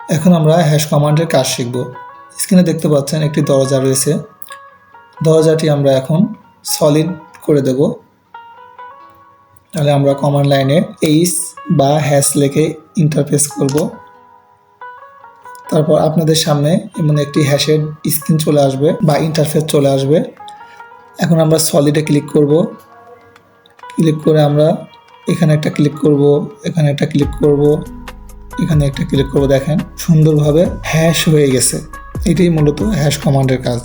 এখন আমরা হ্যাশ কমান্ডের কাজ শিখব। স্ক্রিনে দেখতে পাচ্ছেন একটি দরজা রয়েছে। দরজাটি আমরা এখন সলিড করে দেব। তাহলে আমরা কমান্ড লাইনে এইচ বা হ্যাশ লিখে ইন্টারফেস করব। তারপর আপনাদের সামনে এমন একটি হ্যাশের স্ক্রিন চলে আসবে বা ইন্টারফেস চলে আসবে। এখন আমরা সলিডে ক্লিক করব। ক্লিক করে আমরা এখানে একটা ক্লিক করব, এখানে একটা ক্লিক করব, এখানে একটা ক্লিক করব। দেখেন সুন্দরভাবে হ্যাশ হয়ে গেছে। এটাই মূলত হ্যাশ কমান্ডের কাজ।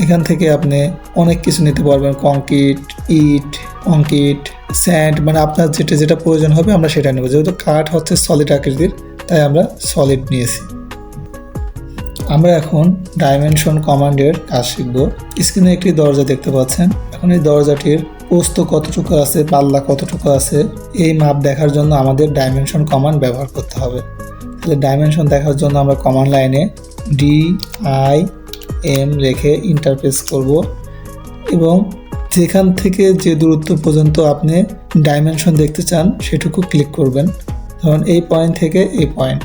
এখান থেকে আপনি অনেক কিছু নিতে পারবেন, কংক্রিট, ইট, কংক্রিট, স্যান্ড, মানে আপনার যেটা যেটা প্রয়োজন হবে আমরা সেটা নেব। যেহেতু কাঠ হচ্ছে সলিড আকৃতির, তাই আমরা সলিড নিয়েছি। আমরা এখন ডাইমেনশন কমান্ডের কাজ শিখব। স্ক্রিনে একটি দরজা দেখতে পাচ্ছেন। এখন এই দরজাটির প্রস্থ কতটুকু আছে, পাল্লা কতটুকু আছে, এই মাপ দেখার জন্য আমাদের ডাইমেনশন কমান্ড ব্যবহার করতে হবে। তাহলে ডাইমেনশন দেখার জন্য আমরা কমান্ড লাইনে DIM রেখে ইন্টারফেস করব এবং যেখান থেকে যে দূরত্ব পর্যন্ত আপনি ডাইমেনশন দেখতে চান সেটুকু ক্লিক করবেন। ধরুন এই পয়েন্ট থেকে এই পয়েন্ট,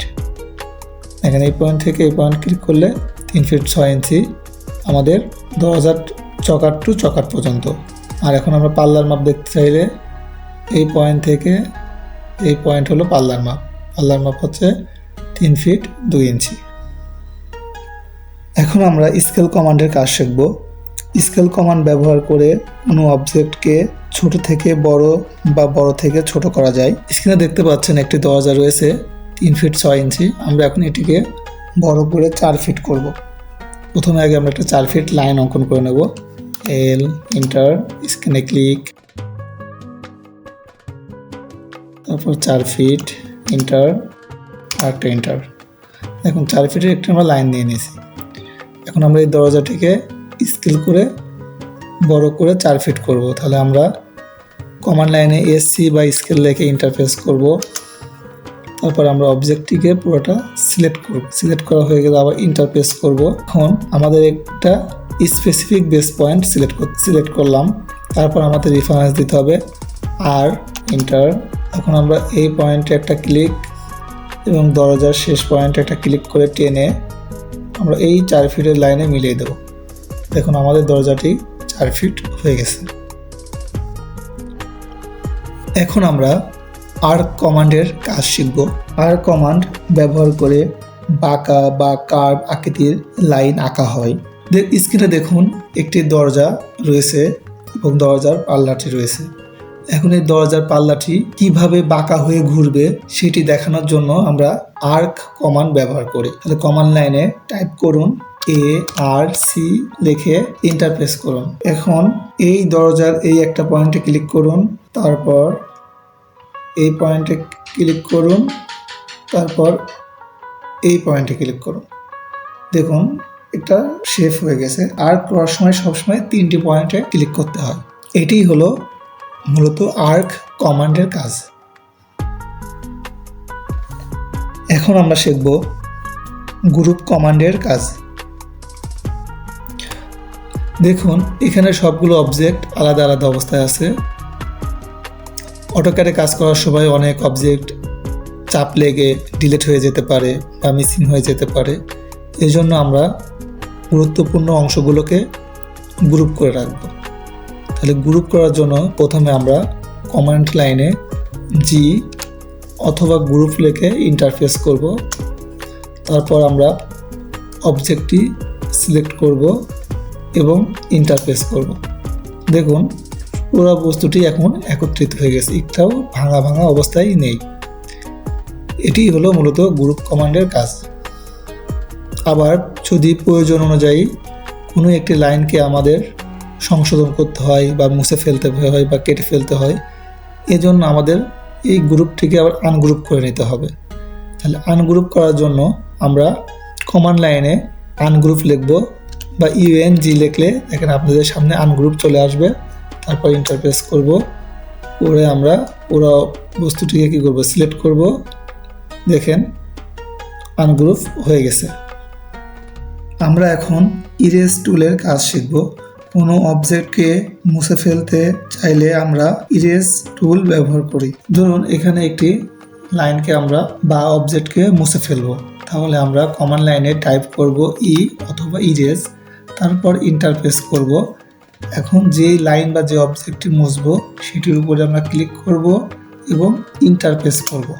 এখানে এই পয়েন্ট থেকে এই পয়েন্ট ক্লিক করলে 3 ফিট 6 ইঞ্চি আমাদের দরজার চকাট টু চকাট পর্যন্ত। আর এখন আমরা পাল্লার মাপ দেখতে চাইলে এই পয়েন্ট থেকে এই পয়েন্ট হলো পাল্লার মাপ। পাল্লার মাপ হচ্ছে 3 ফিট 2 ইঞ্চি। এখন আমরা স্কেল কমান্ডের কাজ শিখব। স্কেল কমান্ড ব্যবহার করে কোনো অবজেক্টকে ছোট থেকে বড় বা বড় থেকে ছোট করা যায়। স্ক্রিনে দেখতে পাচ্ছেন একটি দরজা রয়েছে 3 ফিট 6 ইঞ্চি। আমরা এখন এটিকে বড় করে 4 ফিট করব। প্রথমে আগে আমরা একটা 4 ফিট লাইন অঙ্কন করে নেব। এল, ইন্টার, স্ক্রিনে ক্লিক, তারপর 4 ফিট, ইন্টার, আরেকটা ইন্টার। এখন 4 ফিটের একটা আমরা লাইন নিয়ে নিয়েছি। এখন আমরা এই দরজাটিকে স্কেল করে বড় করে 4 ফিট করব। তাহলে আমরা কমান্ড লাইনে SC বা স্কেল লিখে ইন্টারফেস করব। তারপর আমরা অবজেক্টটিকে পুরোটা সিলেক্ট করব। সিলেক্ট করা হয়ে গেলে আবার ইন্টারফেস করব। এখন আমাদের একটা স্পেসিফিক বেস পয়েন্ট সিলেক্ট করলাম। তারপর আমাদের রেফারেন্স দিতে হবে আর ইন্টার। এখন আমরা এই পয়েন্টে একটা ক্লিক এবং দরজার শেষ পয়েন্টে একটা ক্লিক করে টেনে আমরা এই 4 ফিটের লাইনে মিলিয়ে দেব। দেখুন আমাদের দরজাটি 4 ফিট হয়ে গেছে। এখন আমরা আর্ক কমান্ডের কাজ শিখব। আর্ক কমান্ড ব্যবহার করে বাঁকা বা কার্ভ আকৃতির লাইন আঁকা হয়। স্ক্রিনে দেখুন একটি দরজা রয়েছে এবং দরজার পাল্লাটি রয়েছে। এখন এই দরজার পাল্লাটি কিভাবে বাঁকা হয়ে ঘুরবে সেটি দেখানোর জন্য আমরা আর্ক কমান্ড ব্যবহার করি। তাহলে কমান্ড লাইনে টাইপ করুন ARC লিখে ইন্টারফেস করুন। এখন এই দরজার এই একটা পয়েন্টে ক্লিক করুন, তারপর এই পয়েন্টে ক্লিক করুন, তারপর এই পয়েন্টে ক্লিক করুন। দেখুন এটা শেপ হয়ে গেছে। আর্ক করার সময় সবসময় 3টি পয়েন্টে ক্লিক করতে হয়। এটি হলো মূলত আর্ক কমান্ডের কাজ। এখন আমরা শিখব গ্রুপ কমান্ডের কাজ। দেখুন এখানে সবগুলো অবজেক্ট আলাদা আলাদা অবস্থায় আছে। অটোক্যাডে কাজ করার সময় অনেক অবজেক্ট চাপ লেগে ডিলিট হয়ে যেতে পারে বা মিসিং হয়ে যেতে পারে। এই জন্য আমরা গুরুত্বপূর্ণ অংশগুলোকে গ্রুপ করে রাখব। তাহলে গ্রুপ করার জন্য প্রথমে আমরা কমান্ড লাইনে G অথবা গ্রুপ লিখে ইন্টারফেস করব। তারপর আমরা অবজেক্টটি সিলেক্ট করব এবং ইন্টারফেস করব। দেখুন পুরো বস্তুটি এখন একত্রিত হয়ে গেছে, একটাও ভাঙা ভাঙা অবস্থায় নেই। এটি হলো মূলত গ্রুপ কমান্ডের কাজ। আবার যদি প্রয়োজন অনুযায়ী কোনো একটি লাইনকে আমাদের সংশোধন করতে হয় বা মুছে ফেলতে হয় বা কেটে ফেলতে হয়, এজন্য আমাদের এই গ্রুপটিকে আবার আনগ্রুপ করে নিতে হবে। তাহলে আনগ্রুপ করার জন্য আমরা কমান্ড লাইনে আনগ্রুপ লিখব বা UNG লিখলে এখানে আপনাদের সামনে আনগ্রুপ চলে আসবে। তারপর ইন্টারফেস করব, করে আমরা পুরো বস্তুটিকে কী করব, সিলেক্ট করব। দেখেন আনগ্রুপ হয়ে গেছে। আমরা এখন ইরেজ টুলের কাজ শিখব। কোনো অবজেক্টকে মুছে ফেলতে চাইলে আমরা ইরেজ টুল ব্যবহার করি। ধরুন এখানে একটি লাইনকে আমরা বা অবজেক্টকে মুছে ফেলবো। তাহলে আমরা কমান্ড লাইনে টাইপ করব ই অথবা ইরেজ, তারপর ইন্টার প্রেস করব। এখন যে লাইন বা যে অবজেক্টটি মুছবো সেটির উপরে আমরা ক্লিক করব এবং ইন্টার প্রেস করব।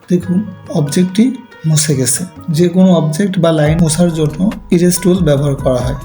দেখুন অবজেক্টটি মুছে গেছে। যে কোনো অবজেক্ট বা লাইন মোছার জন্য ইরেজ টুল ব্যবহার করা হয়।